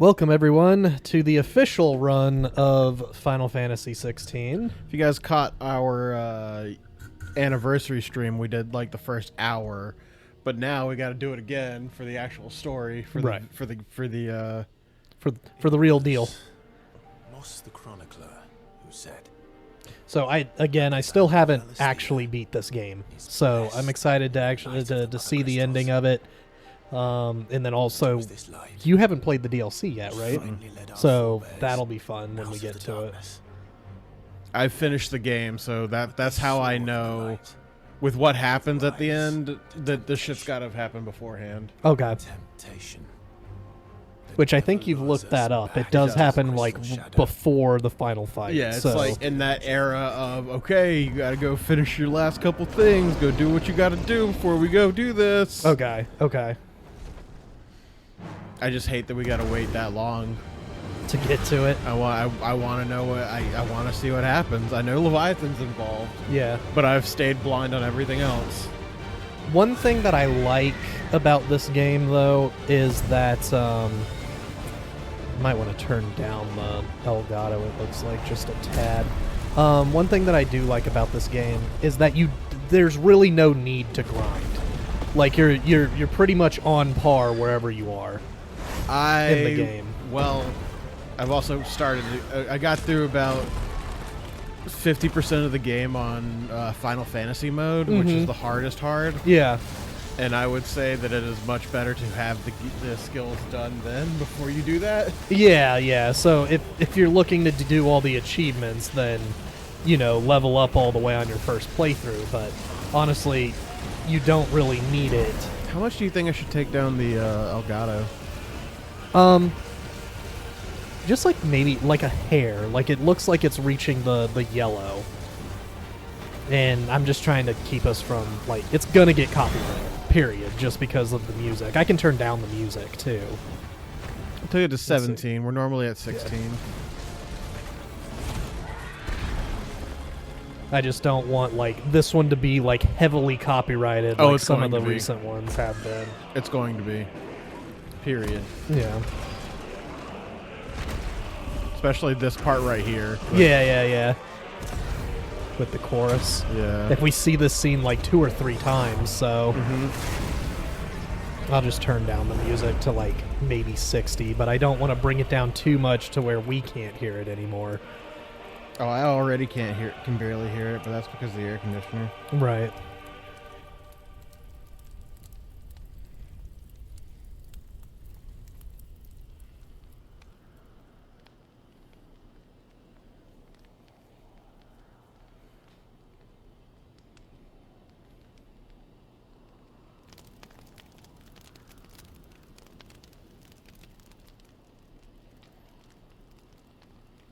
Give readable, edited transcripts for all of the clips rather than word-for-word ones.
Welcome, everyone, to the official run of Final Fantasy XVI. If you guys caught our anniversary stream, we did like the first hour, but now we got to do it again for the actual story for Right. the For the real deal. Moss the Chronicler, who said, So I still haven't actually beat this game, so I'm excited to actually to see the ending of it. And then also, you haven't played the DLC yet, right? So that'll be fun when we get to it. I finished the game, so that's how I know with what happens at the end that this shit's got to have happened beforehand. Oh god. temptation. Which I think you've looked that up. It does happen like before the final fight. Yeah, it's so. like in that era of, okay, you got to go finish your last couple things, go do what you got to do before we go do this. Okay. I just hate that we got to wait that long To get to it. I want to know what I want to see what happens. I know Leviathan's involved, Yeah. but I've stayed blind on everything else. One thing that I like about this game, though, is that might want to turn down the Elgato. It looks like just a tad. One thing that I do like about this game is that there's really no need to grind. Like you're pretty much on par wherever you are in the game. Well, I've also started. I got through about 50% of the game on Final Fantasy mode, which is the hardest hard. Yeah. And I would say that it is much better to have the skills done then before you do that. Yeah. So if you're looking to do all the achievements, then, level up all the way on your first playthrough. But honestly, you don't really need it. How much do you think I should take down the Elgato? Just like maybe like a hair. Like it looks like it's reaching the yellow. And I'm just trying to keep us from, like, it's gonna get copyrighted, period, just because of the music. I can turn down the music, too. I'll take it to 17. We're normally at 16. Yeah. I just don't want, like, this one to be, like, heavily copyrighted like it's some of going the to be. recent ones have been. It's going to be. Period. Yeah. Especially this part right here. Yeah. With the chorus. Yeah. If we see this scene, like, 2 or 3 times, so... I'll just turn down the music to, like, maybe 60, but I don't want to bring it down too much to where we can't hear it anymore. Oh, I already can barely hear it, but that's because of the air conditioner. Right.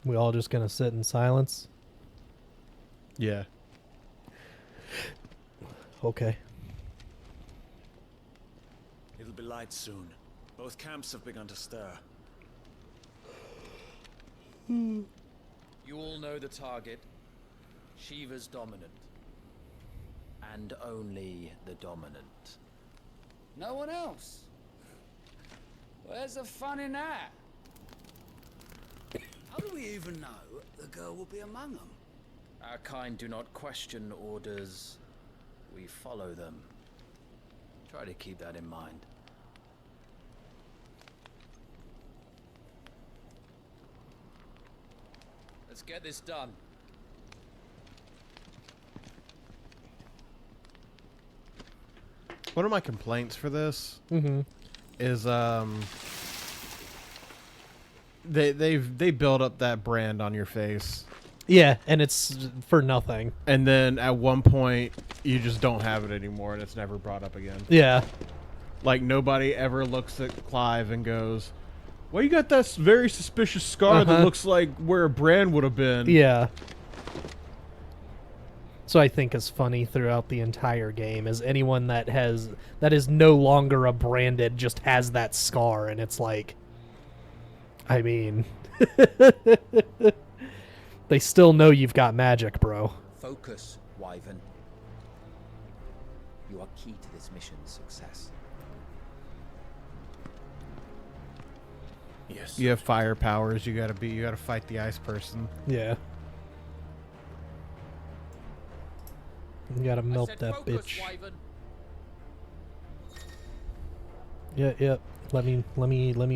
We all just gonna sit in silence? Yeah. Okay. It'll be light soon. Both camps have begun to stir. You all know the target. Shiva's dominant. And only the dominant. No one else? Where's the fun in that? How do we even know the girl will be among them? Our kind do not question orders. We follow them. Try to keep that in mind. Let's get this done. One of my complaints for this is they build up that brand on your face, Yeah, and it's for nothing. and then at one point you just don't have it anymore, and it's never brought up again. Yeah. Like nobody ever looks at Clive and goes, "Well, you got that very suspicious scar that looks like where a brand would have been." Yeah. So I think is funny throughout the entire game is anyone that is no longer a branded just has that scar, and it's like, I mean, they still know you've got magic, bro. Focus, Wyvern. You are key to this mission's success. Yes. You have fire powers. You gotta fight the ice person. Yeah. You gotta melt that bitch. Yeah, yeah. Let me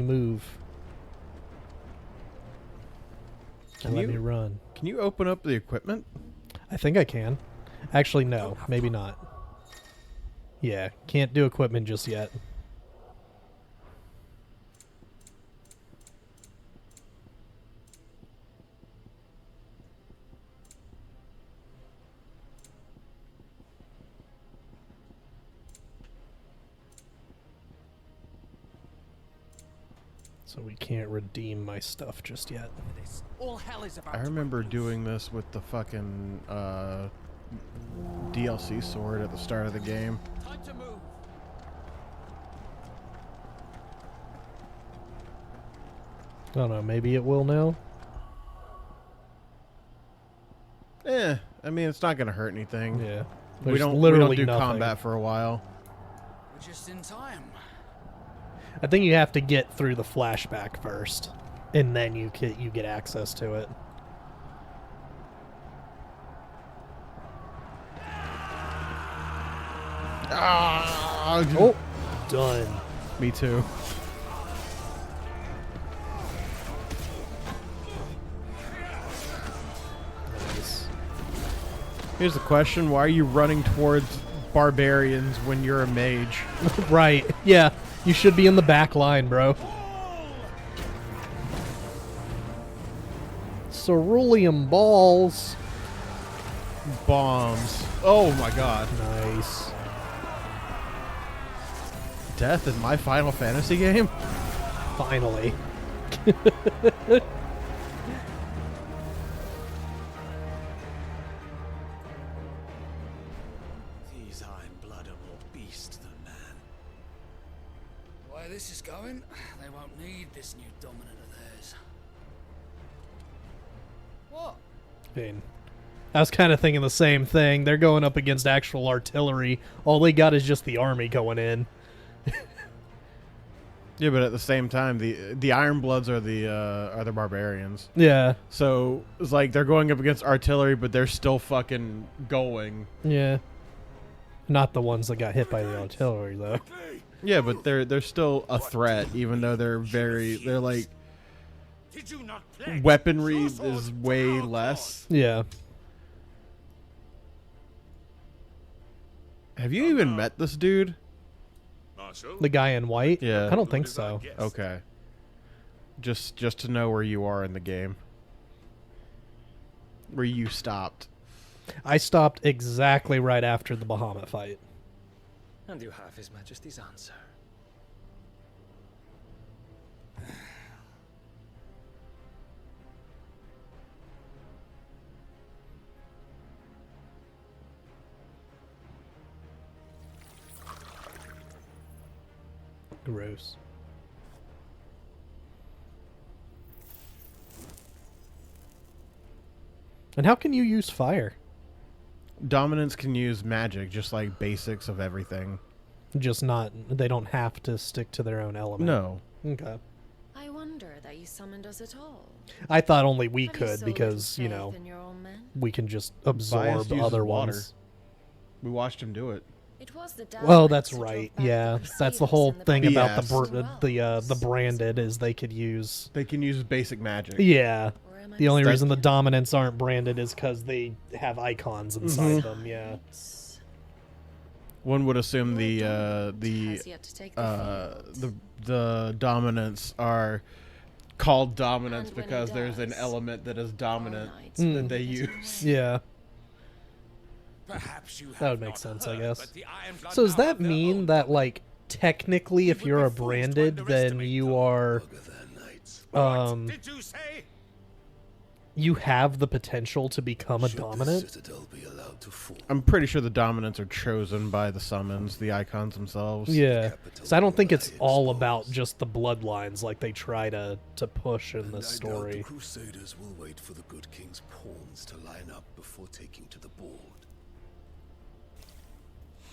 move. And let me run. Can you open up the equipment? I think I can. Actually, no. Maybe not. Yeah, can't do equipment just yet. So we can't redeem my stuff just yet. All hell is about I remember doing this with the fucking DLC sword at the start of the game. time to move. I don't know, maybe it will now? I mean, it's not gonna hurt anything. Yeah. We There's don't literally do nothing. combat for a while. We're just in time. I think you have to get through the flashback first, and then you get access to it. Oh, done. Me too. Nice. Here's the question: why are you running towards barbarians when you're a mage? Right. Yeah. You should be in the back line, bro. Cerulean balls. Bombs. Oh my god. Nice. Death in my Final Fantasy game? Finally. These iron blood are more beast than man. The way this is going, they won't need this new dominant of theirs. What? I mean, I was kind of thinking the same thing. They're going up against actual artillery. All they got is just the army going in. Yeah, but at the same time, the Iron Bloods are the barbarians. Yeah. So it's like they're going up against artillery, but they're still fucking going. Yeah. Not the ones that got hit by the artillery, though. Yeah, but they're still a threat, even though they're like Did you not play? weaponry is way less. Yeah. Have you even met this dude? Marshal? The guy in white? Yeah. I don't think so. Okay. Just to know where you are in the game. Where you stopped. I stopped exactly right after the Bahamut fight. And you have His Majesty's answer. Gross. And how can you use fire? Dominants can use magic, just like basics of everything. Just not, they don't have to stick to their own element. No. Okay. I wonder that you summoned us at all. I thought only we Have you could so because, little you know, faith in your own men? we can just Bias absorb uses other water. ones. We watched him do it. It was the Well, Daleks that's who drove right. back Yeah, the that's the Crusaders whole in the thing about BS. the branded is they could use. They can use basic magic. Yeah. Or am I The only That- reason the dominants aren't branded is because they have icons inside them. Yeah. It's- One would assume your dominant has yet to take the field. the dominants are called dominants And when it because there's an does, element that is dominant all knights that will they get use. away. Yeah. Perhaps you have That would make not sense, I heard, guess. but the Iron Blood So does now that have their mean own that, like, technically, if would you're be a fools to branded, then underestimate you them. are, What did you say? you have the potential to become a dominant? I'm pretty sure the dominants are chosen by the summons, the icons themselves. Yeah. So I don't think it's all about just the bloodlines like they try to push in this story. The Crusaders will wait for the good king's pawns to line up before taking to the board.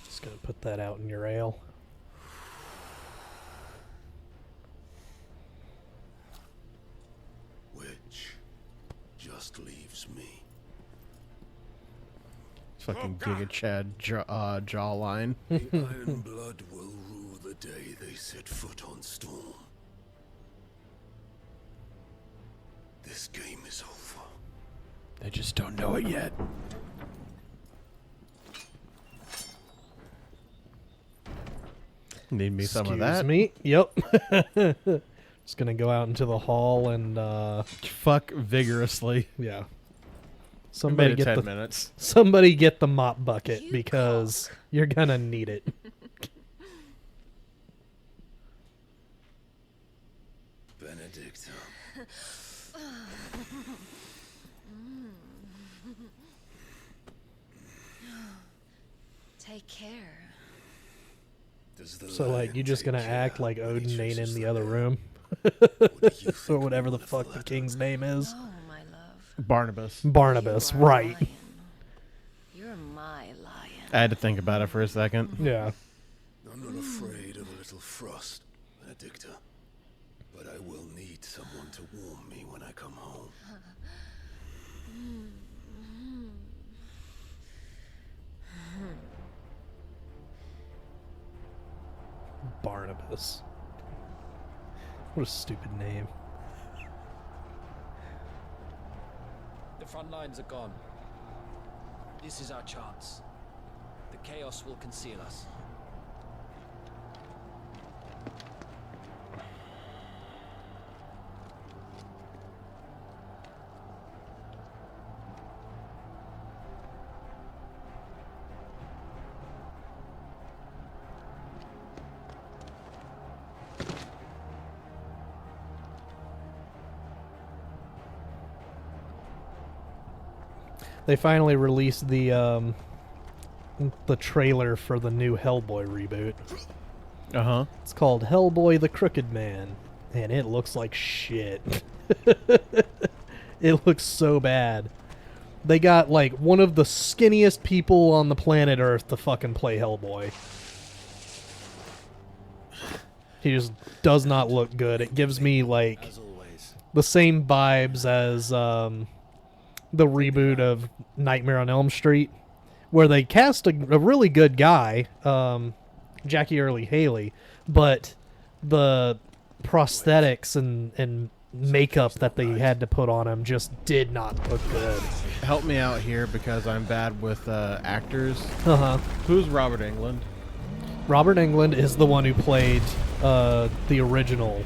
Just gonna put that out in your ale. just leaves me. Fucking Giga Chad jawline. The Iron Blood will rule the day they set foot on Storm. This game is over. They just don't know it yet. Need me some of that? Excuse me. Yep. Just gonna go out into the hall and Fuck vigorously. yeah. Made Somebody it get 10 the minutes. somebody get the mop bucket You because you're gonna need it. Benedict. Take care. Does the So like lion you just take gonna care act like when he Odin ain't chooses in the the other lion? room Or do you think or whatever the one of fuck the latter? king's name is. Oh, my love. Barnabas. Barnabas, You are a right? lion. You're my lion. I had to think about it for a second. Yeah. I'm not afraid of a little frost, Benedicta. But I will need someone to warm me when I come home. Barnabas. What a stupid name. The front lines are gone. This is our chance. The chaos will conceal us. They finally released the trailer for the new Hellboy reboot. Uh-huh. It's called Hellboy the Crooked Man, and it looks like shit. It looks so bad. They got like one of the skinniest people on the planet Earth to fucking play Hellboy. He just does not look good. It gives me like As always. the same vibes as the reboot of Nightmare on Elm Street, where they cast a really good guy, Jackie Earle Haley, but the prosthetics and makeup that they had to put on him just did not look good. Help me out here because I'm bad with actors. Uh-huh. Who's Robert Englund? Robert Englund is the one who played the original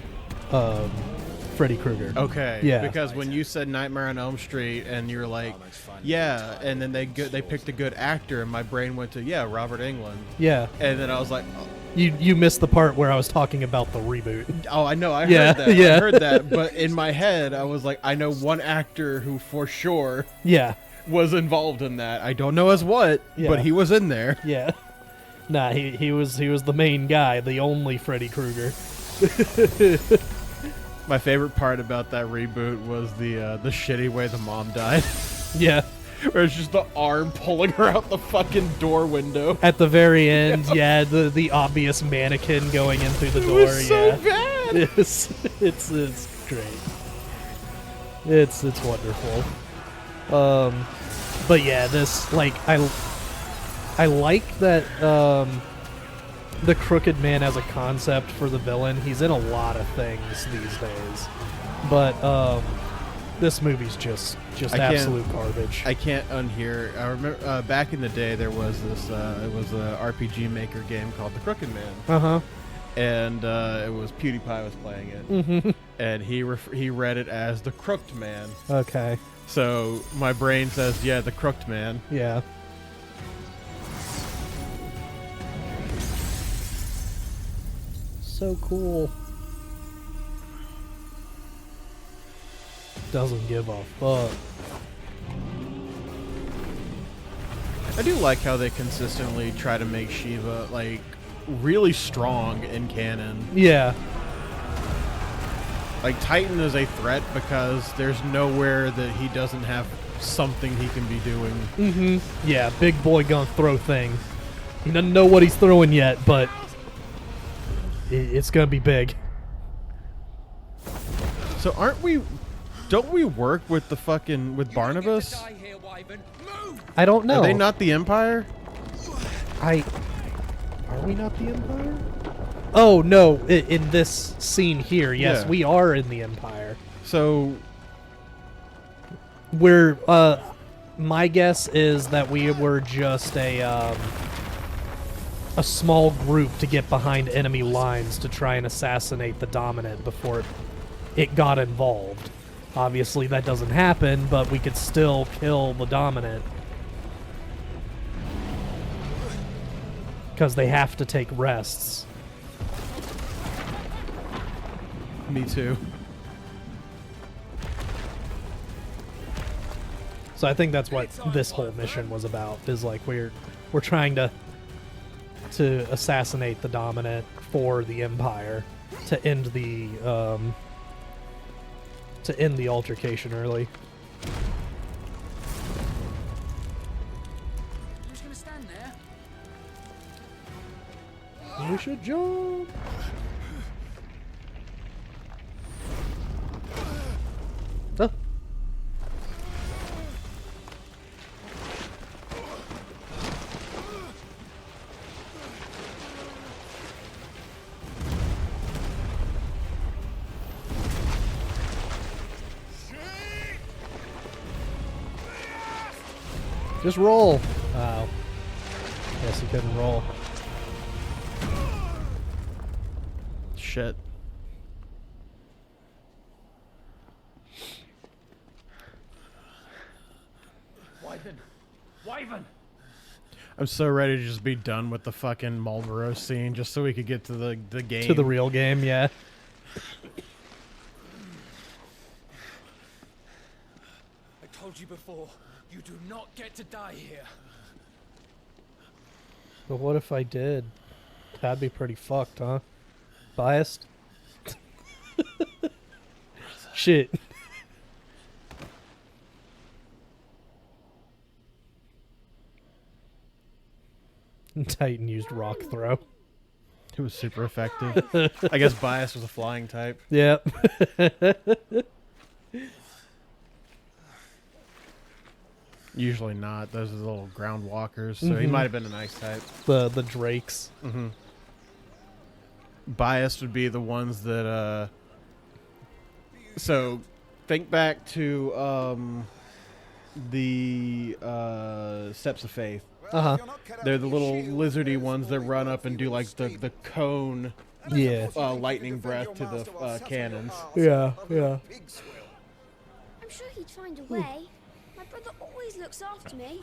Freddy Krueger. Okay. Yeah. Because when you said Nightmare on Elm Street and you're like, yeah, and then they picked a good actor, and my brain went to Robert Englund, Yeah. and then I was like, You missed the part where I was talking about the reboot. oh, I know, I Yeah, heard that, yeah. I heard that, but in my head I was like, I know one actor who for sure Yeah. was involved in that. I don't know as what, Yeah. but he was in there. Yeah. Nah, he was the main guy, the only Freddy Krueger. My favorite part about that reboot was the shitty way the mom died. Yeah. Where it's just the arm pulling her out the fucking door window. At the very end, yeah, the obvious mannequin going in through the door. It was so yeah. bad. It's great. It's wonderful. But yeah, this like I like that the Crooked Man as a concept for the villain. He's in a lot of things these days, but this movie's just absolute garbage. I can't unhear. I remember back in the day there was this. It was a RPG Maker game called The Crooked Man, Uh-huh. and it was PewDiePie was playing it, Mm-hmm. and he read it as the Crooked Man. Okay. So my brain says, yeah, the Crooked Man. Yeah. So cool. Doesn't give a fuck. I do like how they consistently try to make Shiva like really strong in canon. Yeah. Like Titan is a threat because there's nowhere that he doesn't have something he can be doing. Mm-hmm. Yeah, big boy gonna throw thing. He doesn't know what he's throwing yet, but it's gonna be big. So aren't we Don't we work with the fucking with Barnabas? I don't know. Are they not the Empire? Are we not the Empire? Oh no! In this scene here, yes, Yeah. we are in the Empire. So We're my guess is that we were just a small group to get behind enemy lines to try and assassinate the Dominant before it got involved. Obviously, that doesn't happen, but we could still kill the Dominant. Because they have to take rests. me too. So I think that's what this whole mission was about. Is like we're trying to assassinate the Dominant for the Empire to end the altercation early. Who's gonna stand there? We should jump. Oh. Just roll. Wow. Guess he couldn't roll. Shit. Wyvern! I'm so ready to just be done with the fucking Marlboro scene, just so we could get to the game. To the real game, yeah. I told you before, you do not get to die here. But what if I did? That'd be pretty fucked, huh? Biased? Shit. Titan used rock throw. It was super effective. I guess Bias was a flying type. Yep. Usually not. Those are the little ground walkers, so he Mhm. might have been an ice type. the drakes. Mm-hmm. Biased would be the ones that, so, think back to, the, Steps of Faith. Uh-huh. They're the little lizardy ones that run up and do, like, the cone, Yeah. lightning breath to the, cannons. Yeah, yeah. I'm sure he'd find a way. My brother always looks after me.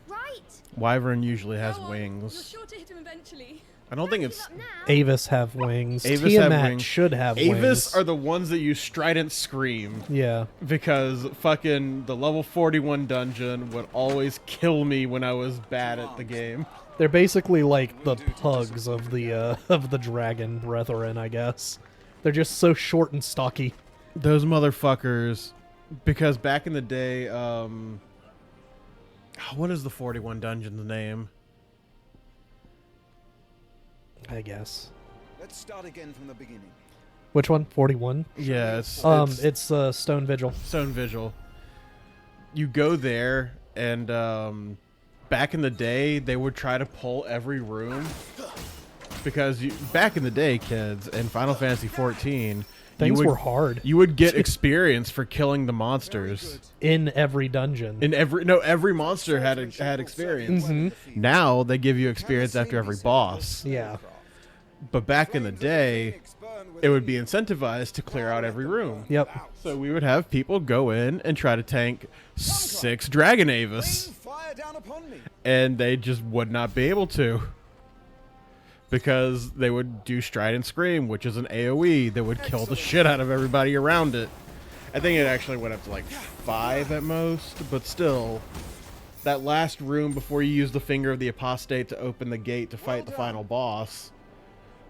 Right? Wyvern usually has Go on. wings. You're sure to hit him eventually. I don't think it's... Avis have wings. Avis Tiamat have wings. should have Avis wings. are the ones that use Strident Scream. Yeah. Because fucking the level 41 dungeon would always kill me when I was bad at the game. They're basically like the pugs of the dragon brethren, I guess. They're just so short and stocky. Those motherfuckers, because back in the day, what is the 41 dungeon's name? I guess. Let's start again from the beginning. Which one? 41? Yeah, it's Stone Vigil. Stone Vigil. You go there, and back in the day, they would try to pull every room. Because back in the day, kids, in Final Fantasy XIV, Things were hard. You would get experience for killing the monsters in every dungeon. Every monster had experience. Mm-hmm. Now they give you experience after every boss. Yeah. But back in the day, it would be incentivized to clear out every room. Yep. So we would have people go in and try to tank 6 Dragon Avis. And they just would not be able to. Because they would do Strident Scream, which is an AoE that would kill the shit out of everybody around it. I think it actually went up to like 5 at most, but still, that last room before you use the Finger of the Apostate to open the gate to fight the final boss,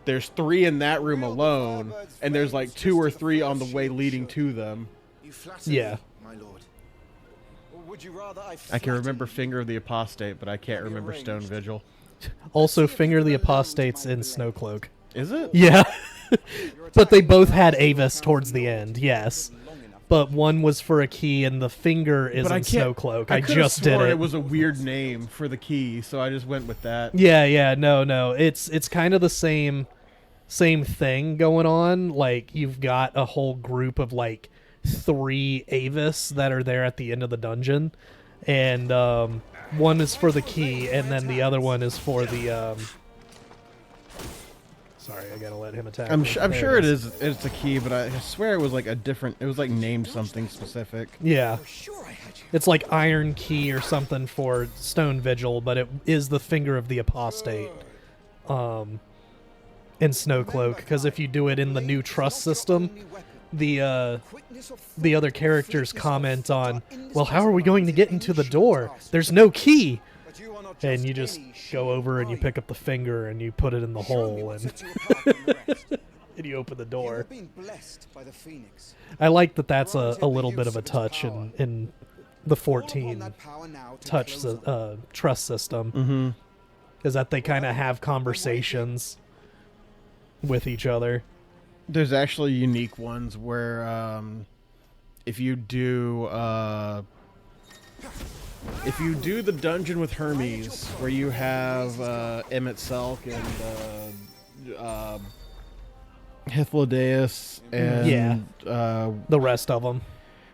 there's 3 in that room alone, and there's like 2 or 3 on the way leading to them. Yeah. I can remember Finger of the Apostate, but I can't remember Stone Vigil. Also, Finger the Apostate's in Snowcloak. Is it? Yeah. But they both had Avis towards the end, yes. but one was for a key, and the finger is in Snowcloak. I could've just did swore it. It was a weird name for the key, so I just went with that. Yeah, no. It's kind of the same thing going on. Like, you've got a whole group of like 3 Avis that are there at the end of the dungeon, and one is for the key, and then the other one is for the sorry, I gotta let him attack. I'm me. sure it is. It's a key, but I swear it was like a different. It was like named something specific. Yeah, it's like Iron Key or something for Stone Vigil, but it is the finger of the apostate. In Snowcloak, because if you do it in the new trust system, the other characters comment on, well, how are we going to get into the door? There's no key. And you just go over and you pick up the finger and you put it in the hole and, and you open the door. I like that that's a little bit of a touch in the 14 touch trust system. Is that they kind of have conversations with each other. There's actually unique ones where if you do the dungeon with Hermes, where you have Emmett Selk and Hythlodaeus and the rest of them.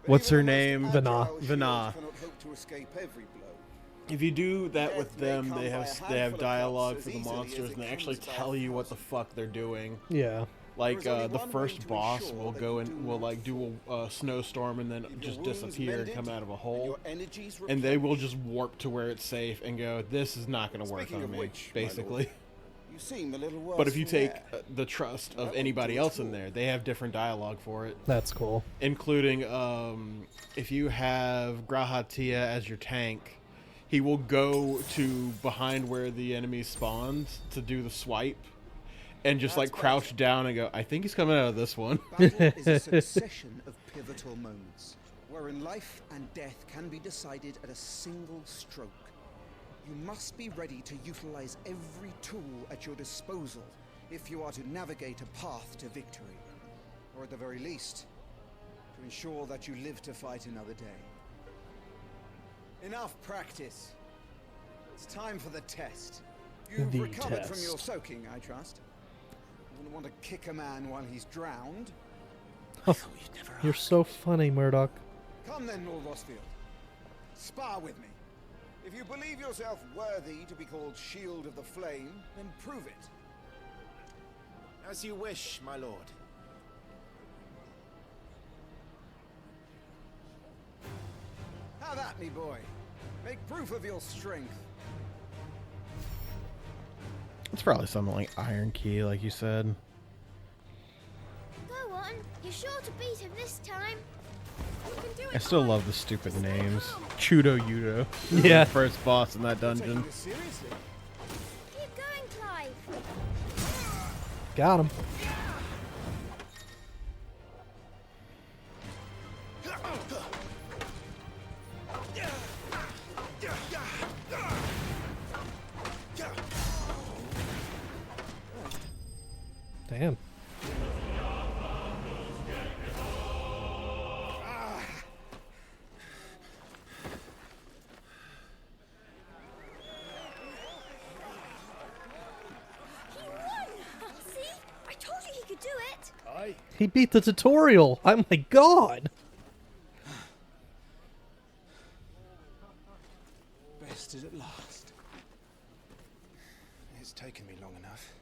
What's her name? Vana. If you do that with them, they have dialogue for the monsters, and they actually tell you what the fuck they're doing. Yeah. Like the first boss will go and will like do a snowstorm and then just disappear and come out of a hole, and they will just warp to where it's safe and go, "This is not going to work on me," basically. But if you take the trust of anybody else in there, they have different dialogue for it. That's cool. Including if you have Grahatia as your tank, he will go to behind where the enemy spawns to do the swipe. And just like crouch down and go, I think he's coming out of this one. Battle is a succession of pivotal moments, wherein life and death can be decided at a single stroke. You must be ready to utilize every tool at your disposal if you are to navigate a path to victory. Or at the very least, to ensure that you live to fight another day. Enough practice. It's time for the test. You've recovered from your soaking, I trust. Wouldn't want to kick a man while he's drowned. Oh, you're so funny, Murdoch. Come then, Lord Rosfield. Spar with me. If you believe yourself worthy to be called Shield of the Flame, then prove it. As you wish, my lord. How that, me boy? Make proof of your strength. It's probably something like Iron Key, like you said. Go on. You're sure to beat him this time. You can do it. I still love the stupid names. Chudo Yudo. Yeah. First boss in that dungeon. Seriously? Keep going, Clive. Got him. Damn. He beat the tutorial. Oh my god. Bested at last. It's taken me long enough.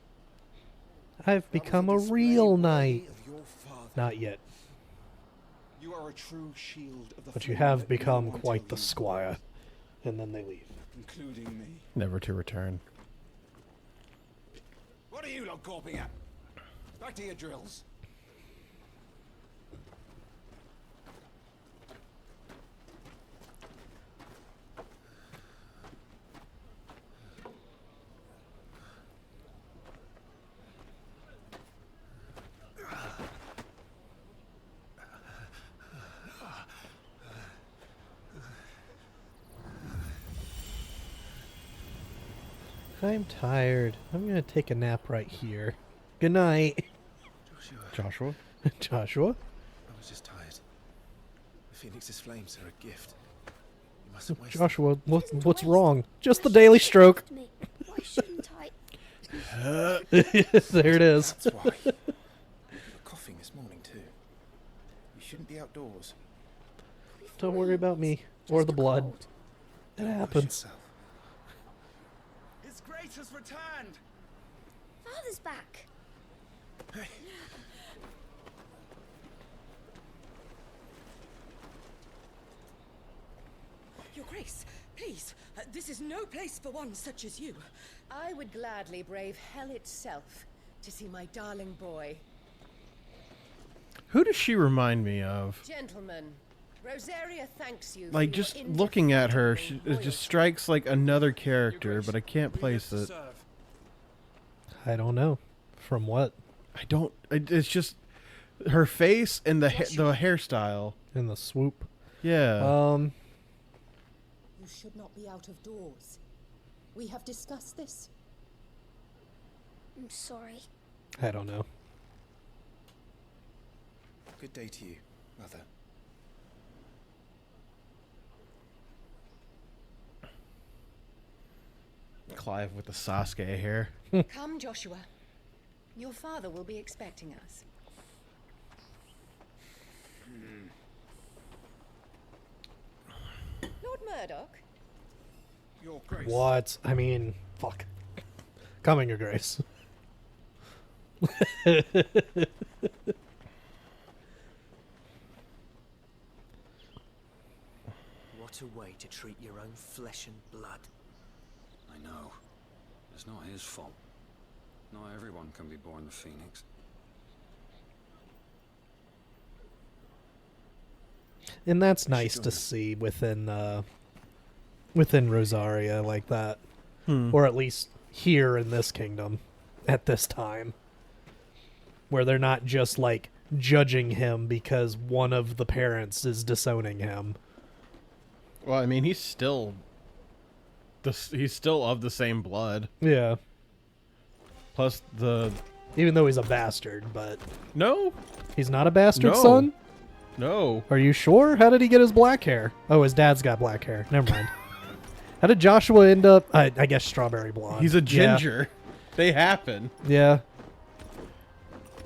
I've become a real knight. Not yet. You are a true shield of the But you flame have that become no one quite to the leave, squire. And then they leave. including me. Never to return. What are you lot gawping at? Back to your drills. I'm tired. I'm gonna take a nap right here. Good night. Joshua? Joshua? I was just tired. Phoenix's flames are a gift. You mustn't waste Joshua, what's Didn't waste wrong? it. Just the Why daily shouldn't you stroke. look after me? Why shouldn't I? There it is. That's why. You were coughing this morning too. You shouldn't be outdoors. Don't worry about me or the blood. Cold. It Don't push happens. yourself. His Grace has returned! Father's back. Your Grace, please, this is no place for one such as you. I would gladly brave hell itself to see my darling boy. Who does she remind me of? Gentlemen, Rosaria thanks you. Like, for your just looking at her, indefatigable it just loyalty. strikes like another character, but I can't place it. I don't know. From what? I don't. It's just her face and the the hairstyle. In the swoop. Yeah. You should not be out of doors. We have discussed this. I'm sorry. I don't know. Good day to you, Mother. Clive with the Sasuke hair. Come, Joshua. Your father will be expecting us. Lord Murdoch? Your Grace. What? I mean, fuck. Coming, Your Grace. What a way to treat your own flesh and blood. I know. It's not his fault. Not everyone can be born the Phoenix. And that's nice to see within Rosaria like that. Or at least here in this kingdom at this time. Where they're not just like judging him because one of the parents is disowning him. Well, I mean, he's still of the same blood. Yeah. Plus even though he's a bastard, but no, he's not a bastard No. son? No. Are you sure? How did he get his black hair? Oh, his dad's got black hair. Never mind. How did Joshua end up? I guess strawberry blonde. He's a Yeah. ginger. They happen. Yeah.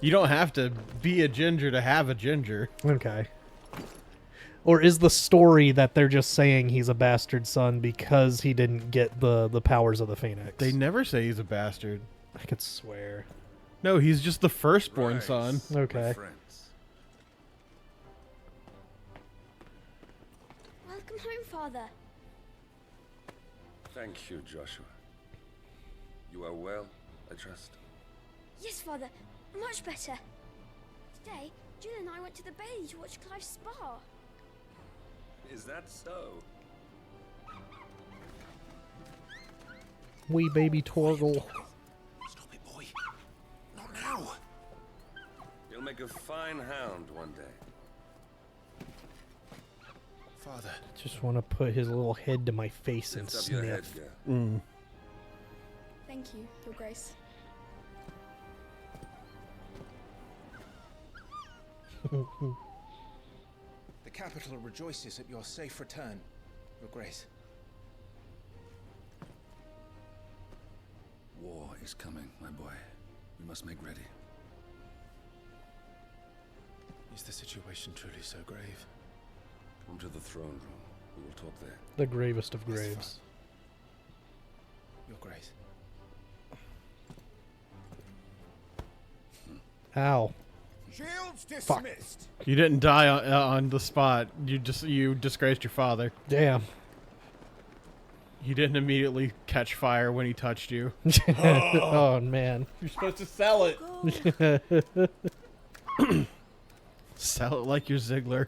You don't have to be a ginger to have a ginger. Okay. Or is the story that they're just saying he's a bastard son because he didn't get the powers of the Phoenix? They never say he's a bastard. I could swear. No, he's just the firstborn son. Okay. Welcome home, Father. Thank you, Joshua. You are well, I trust. Yes, Father. Much better. Today, Jill and I went to the Bailey to watch Clive's spa. Is that so? Wee baby Torgal. Stop it, boy. Not now. You'll make a fine hound one day. Father. Just want to put his little head to my face and Lift up your head, sniff. girl. Thank you, Your Grace. The capital rejoices at your safe return, Your Grace. War is coming, my boy. We must make ready. Is the situation truly so grave? Come to the throne room. We will talk there. The gravest of graves. Your Grace. Ow. Shields Fuck. dismissed. You didn't die on the spot. You disgraced your father. Damn. You didn't immediately catch fire when he touched you. Oh, man. You're supposed to sell it. Sell it like your Ziggler.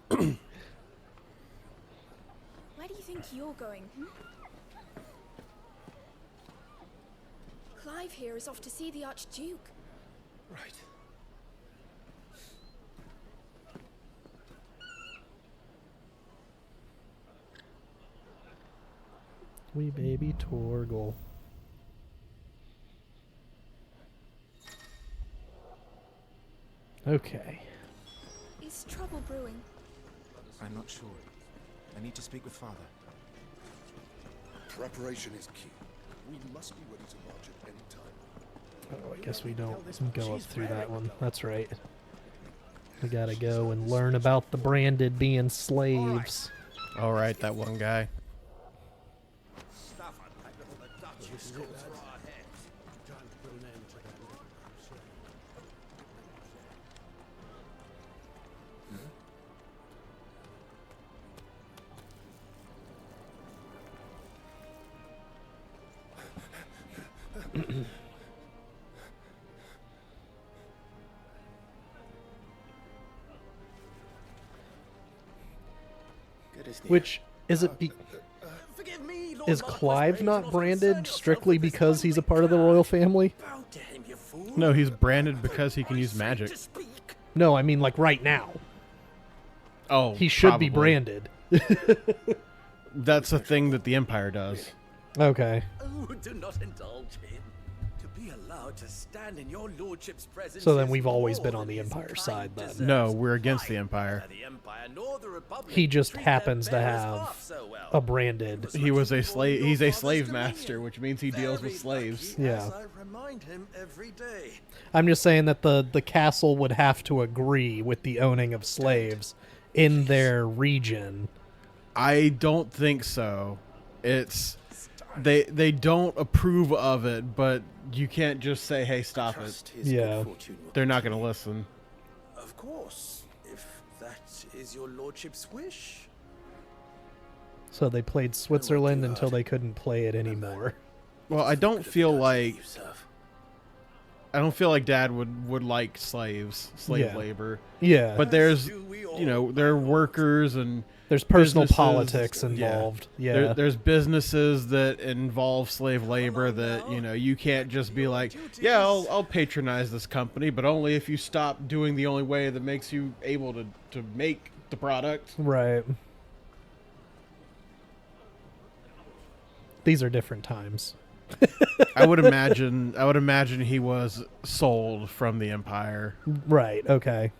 Where do you think you're going? Clive here is off to see the Archduke. Right. Wee baby Torgal. Okay. Is trouble brewing? I'm not sure. I need to speak with Father. Preparation is key. We must be ready to march at any time. Oh, I guess we don't go up through that one. That's right. We gotta go and learn about the branded being slaves. All right, that one guy. Which is it? Is Clive not branded strictly because he's a part of the royal family? No, he's branded because he can use magic. No, I mean like right now. Oh, he should probably be branded. That's a thing that the Empire does. Okay. Oh, do not indulge him. To be allowed to stand in your lordship's presence. So then we've always been on the Empire side then. No, we're against the Empire. He just happens to have a branded. He was a slave. He's a slave master, which means he deals with slaves. Yeah. I remind him every day. I'm just saying that the castle would have to agree with the owning of slaves in their region. I don't think so. It's they don't approve of it, but you can't just say, "Hey, stop it." Yeah. They're not going to listen. Of course, if that is your lordship's wish. So they played Switzerland until they couldn't play it anymore. Well, I don't feel like Dad would like slave Yeah. labor. Yeah. But there's, there are workers and there's personal businesses- politics involved. Yeah. There's businesses that involve slave labor that, you can't just be like, yeah, I'll patronize this company, but only if you stop doing the only way that makes you able to make the product. Right. These are different times. I would imagine he was sold from the Empire. Right, okay.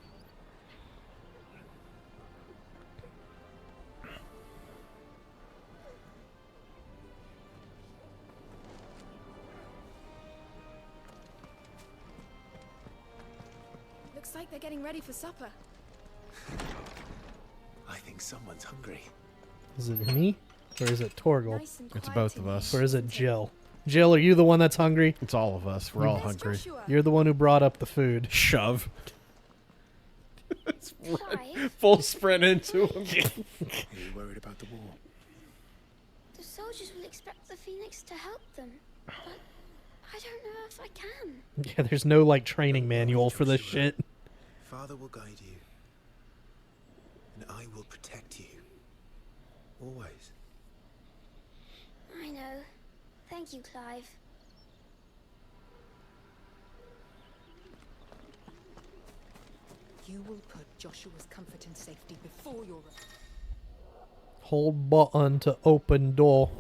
Looks like they're getting ready for supper. I think someone's hungry. Is it me? Or is it Torgal? Nice and It's quiet both in of here. us. Or is it Jill? Jill, are you the one that's hungry? It's all of us. We're all Where's hungry. Joshua? You're the one who brought up the food. Shove. Clive, Full sprint into him. Are you worried about the war? the soldiers will expect the Phoenix to help them, but I don't know if I can. Yeah, there's no training manual for this shit. Father will guide you. And I will protect you. Always. I know. Thank you, Clive. You will put Joshua's comfort and safety before your own. Hold button to open door.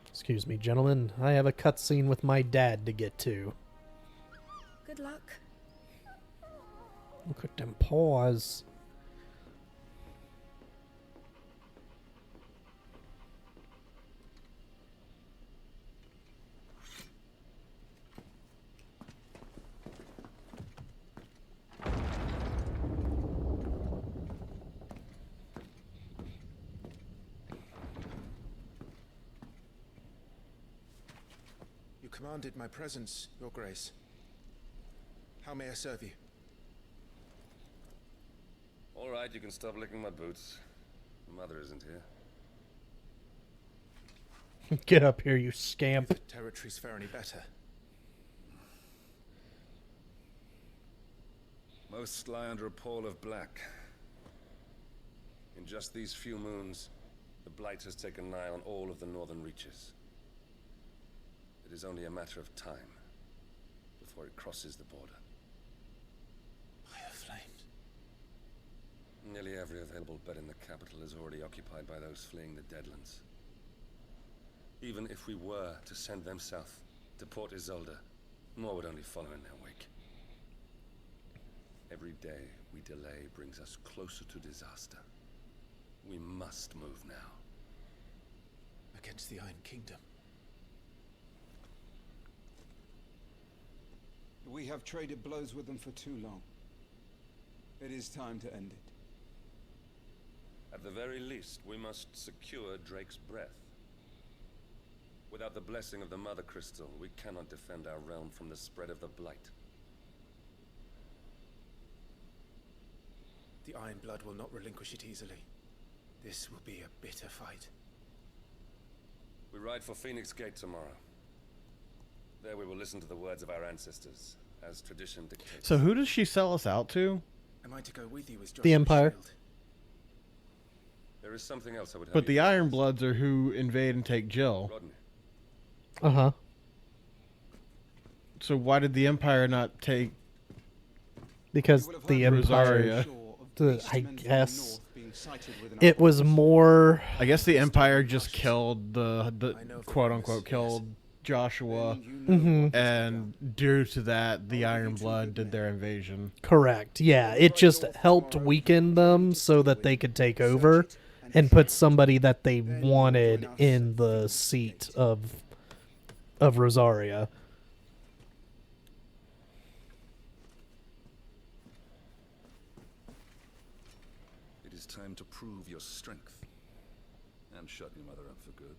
Excuse me, gentlemen. I have a cutscene with my dad to get to. Good luck. Look at them paws. You commanded my presence, Your Grace. How may I serve you? All right, you can stop licking my boots. Mother isn't here. Get up here, you scamp. If the territories fare any better. Most lie under a pall of black. In just these few moons, the Blight has taken nigh on all of the northern reaches. It is only a matter of time before it crosses the border. Fire flames. Nearly every available bed in the capital is already occupied by those fleeing the Deadlands. Even if we were to send them south, to Port Isolde. More would only follow in their wake. Every day we delay brings us closer to disaster. We must move now. Against the Iron Kingdom. We have traded blows with them for too long. It is time to end it. At the very least, we must secure Drake's breath. Without the blessing of the Mother Crystal, we cannot defend our realm from the spread of the Blight. The Iron Blood will not relinquish it easily. This will be a bitter fight. We ride for Phoenix Gate tomorrow. There we will listen to the words of our ancestors, as tradition dictates. So who does she sell us out to? Am I to go with you as The Empire. Shield? There is something else I would have But you the do. Iron Bloods are who invade and take Jill. Rodney. Uh-huh. So why did the Empire not take... Because the Empire... Rosaria? I guess... It was more... I guess the Empire just killed the quote-unquote killed Joshua, and due to that, the Iron Blood did their invasion. Correct. Yeah, it just helped weaken them so that they could take over and put somebody that they wanted in the seat of Rosaria. It is time to prove your strength and shut your mother up for good.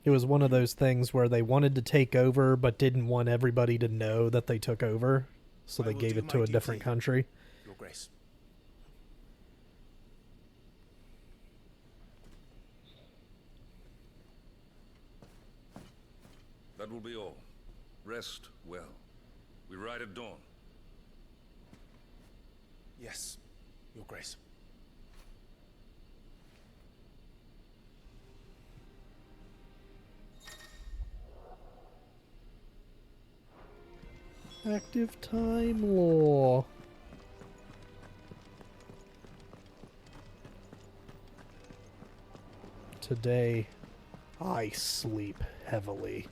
It was one of those things where they wanted to take over but didn't want everybody to know that they took over, so they gave it to a different country. Your Grace. That will be all. Rest well. We ride at dawn. Yes, Your Grace. Active time law. Today, I sleep heavily.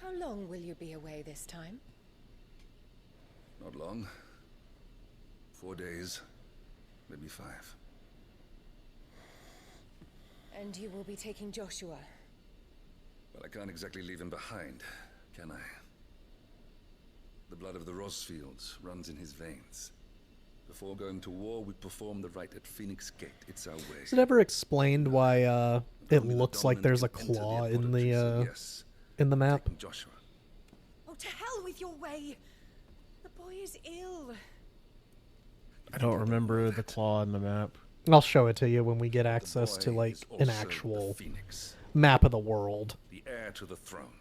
How long will you be away this time? Not long. 4 days, maybe 5. And you will be taking Joshua? Well, I can't exactly leave him behind, can I? The blood of the Rosfields runs in his veins. Before going to war, we perform the rite at Phoenix Gate. It's our way. Is it ever explained why it looks like there's a claw in the map? Joshua. Oh, to hell with your way! The boy is ill. I don't remember the claw in the map. I'll show it to you when we get access to like an actual map of the world. The heir to the throne.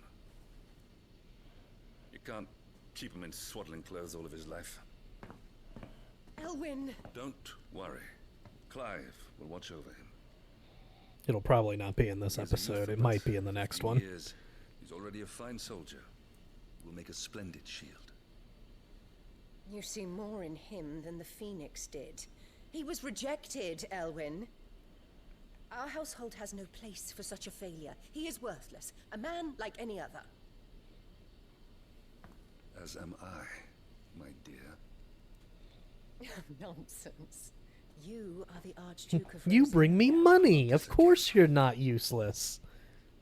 You can't keep him in swaddling clothes all of his life. Elwyn! Don't worry. Clive will watch over him. It'll probably not be in this episode. It might be in the next one. He's already a fine soldier. Will make a splendid shield. You see more in him than the Phoenix did. He was rejected, Elwyn. Our household has no place for such a failure. He is worthless. A man like any other. As am I, my dear. Nonsense. You are the Archduke of You bring me money. Of course you're not useless.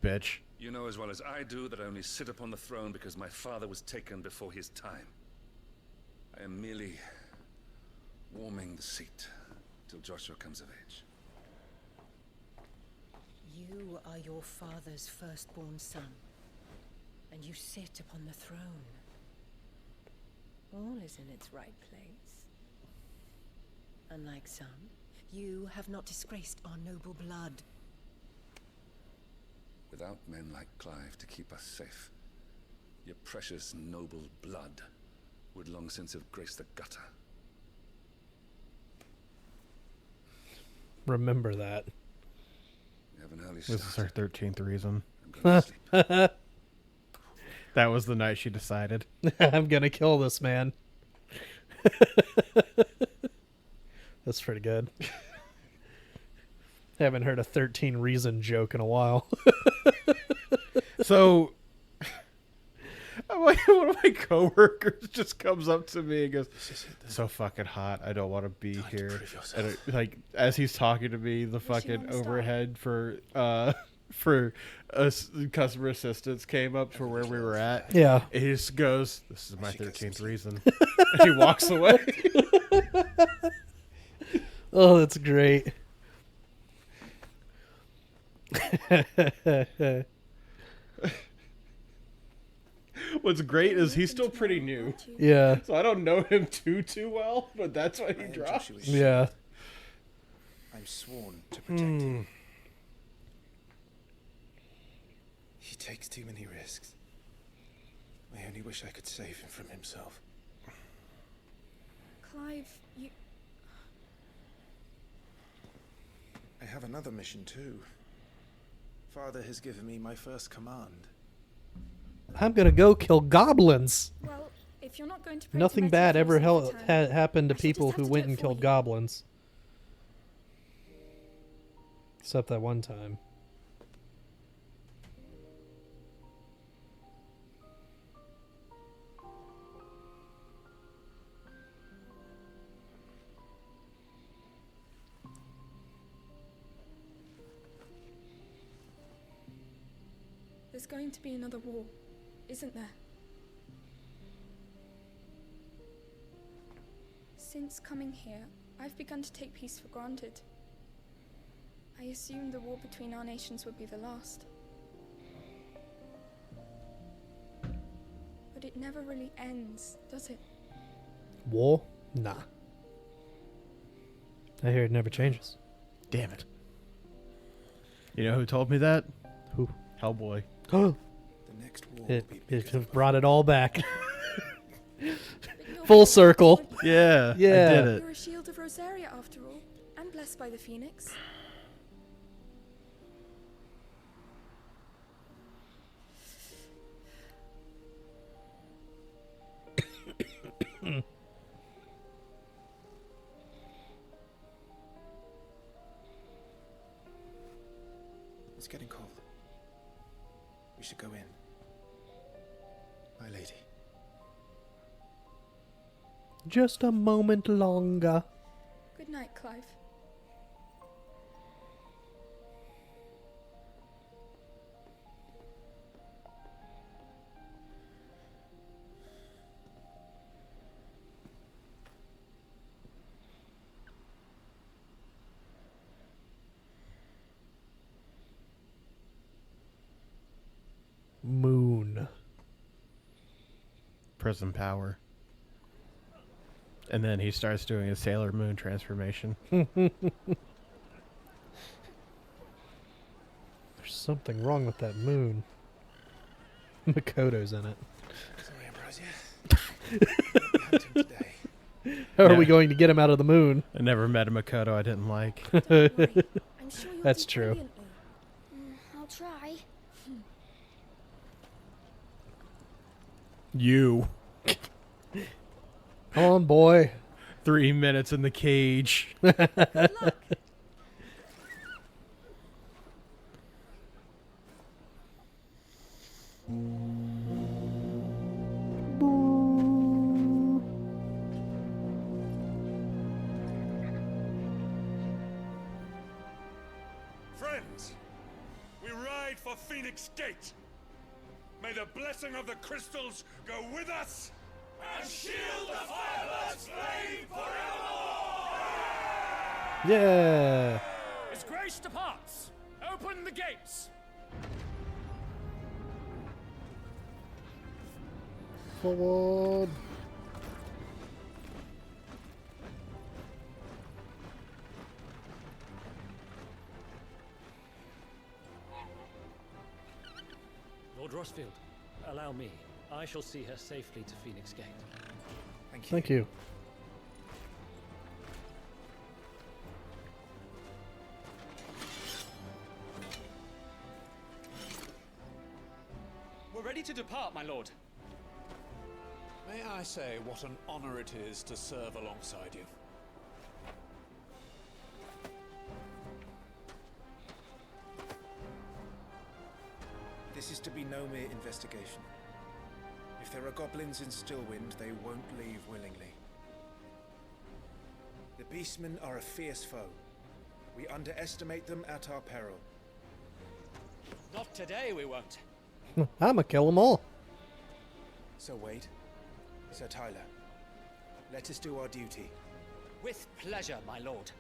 Bitch. You know as well as I do that I only sit upon the throne because my father was taken before his time. I am merely warming the seat till Joshua comes of age. You are your father's firstborn son, and you sit upon the throne. All is in its right place. Unlike some, You have not disgraced our noble blood. Without men like Clive to keep us safe, your precious noble blood would long since have graced the gutter. Remember that. We have an early This is start. her 13th reason. I'm going to sleep. That was the night she decided. I'm gonna kill this man. That's pretty good. Haven't heard a 13 reason joke in a while. So, one of my coworkers just comes up to me and goes, "So fucking hot. I don't want to be here." And like as he's talking to me, the fucking overhead for customer assistance came up for where we were at. Yeah. And he just goes, "This is my 13th reason," and he walks away. Oh, that's great. What's great is he's still pretty new. Yeah. So I don't know him too well, but that's why he drops. Yeah. I'm sworn to protect him. He takes too many risks. I only wish I could save him from himself. Clive, you... I have another mission too. Father has given me my first command. I'm gonna go kill goblins. Well, if you're not going to pray Nothing to bad Metis ever most of the time, happened to I shall just people have who to went do it and for killed you. goblins. Except that one time. There's going to be another war, isn't there? Since coming here, I've begun to take peace for granted. I assumed the war between our nations would be the last. But it never really ends, does it? War? Nah. I hear it never changes. Damn it. You know who told me that? Who? Hellboy. The next war will be It brought it all back. Full circle. Yeah, Yeah. I did it. You're a shield of Rosaria after all, and blessed by the Phoenix. It's getting cold. We should go in. My lady. Just a moment longer. Good night, Clive. Moon. Prism power. And then he starts doing his Sailor Moon transformation. There's something wrong with that moon. Makoto's in it. Sorry, Ambrosia. How are we going to get him out of the moon? I never met a Makoto I didn't like. I'm sure you'll That's do true. brilliantly. I'll try. You. Come on, boy. 3 minutes in the cage. Friends, we ride for Phoenix Gate. May the blessing of the crystals go with us and shield the Firebird's flame forevermore! Yeah. As grace departs, open the gates. Forward. Lord Rosfield, allow me. I shall see her safely to Phoenix Gate. Thank you. Thank you. We're ready to depart, my lord. May I say what an honor it is to serve alongside you? This is to be no mere investigation. If there are goblins in Stillwind, they won't leave willingly. The Beastmen are a fierce foe. We underestimate them at our peril. Not today, we won't. I'ma kill them all. Sir Wade, Sir Tyler, let us do our duty. With pleasure, my lord.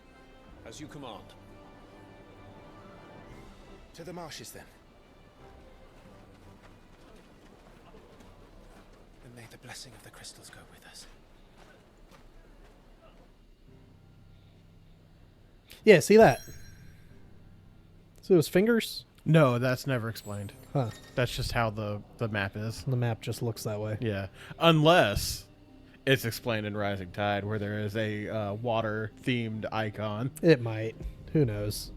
As you command. To the marshes, then. And may the blessing of the crystals go with us. Yeah, see that? See those fingers? No, that's never explained. Huh. That's just how the map is. The map just looks that way. Yeah. Unless it's explained in Rising Tide, where there is a water-themed icon. It might. Who knows?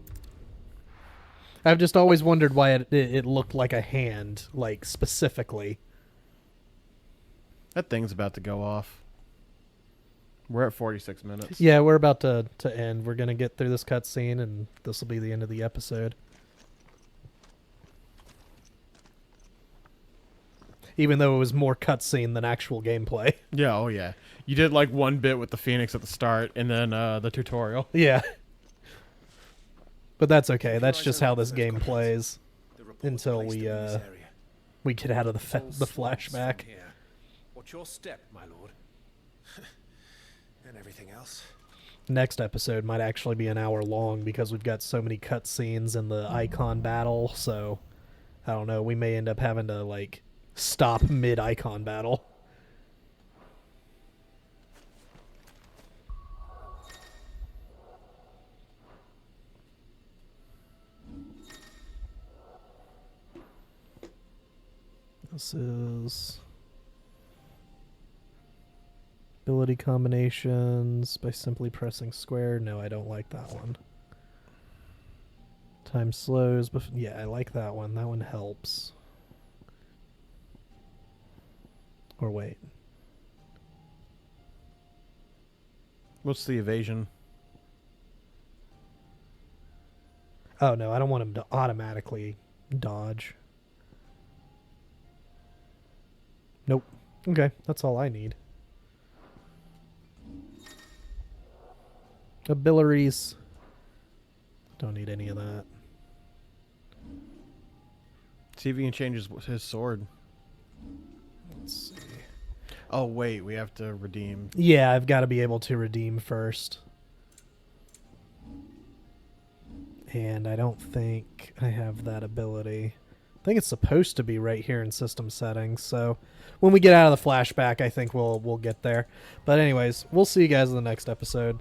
I've just always wondered why it looked like a hand, like, specifically. That thing's about to go off. We're at 46 minutes. Yeah, we're about to end. We're going to get through this cutscene, and this will be the end of the episode. Even though it was more cutscene than actual gameplay. Yeah, oh yeah. You did like one bit with the Phoenix at the start, and then the tutorial. Yeah. But that's okay. That's just how this game plays until we get out of the flashback. What's your step, my lord? And everything else. Next episode might actually be an hour long because we've got so many cutscenes in the icon battle. So I don't know. We may end up having to like stop mid-icon battle. This is ability combinations by simply pressing square. No, I don't like that one. Time slows, but yeah, I like that one. That one helps. Or wait. What's the evasion? Oh no, I don't want him to automatically dodge. Nope. Okay, that's all I need. Abilities. Don't need any of that. See if he can change his sword. Let's see. Oh, wait, we have to redeem. Yeah, I've got to be able to redeem first. And I don't think I have that ability. I think it's supposed to be right here in system settings. So when we get out of the flashback, I think we'll get there. But anyways, we'll see you guys in the next episode.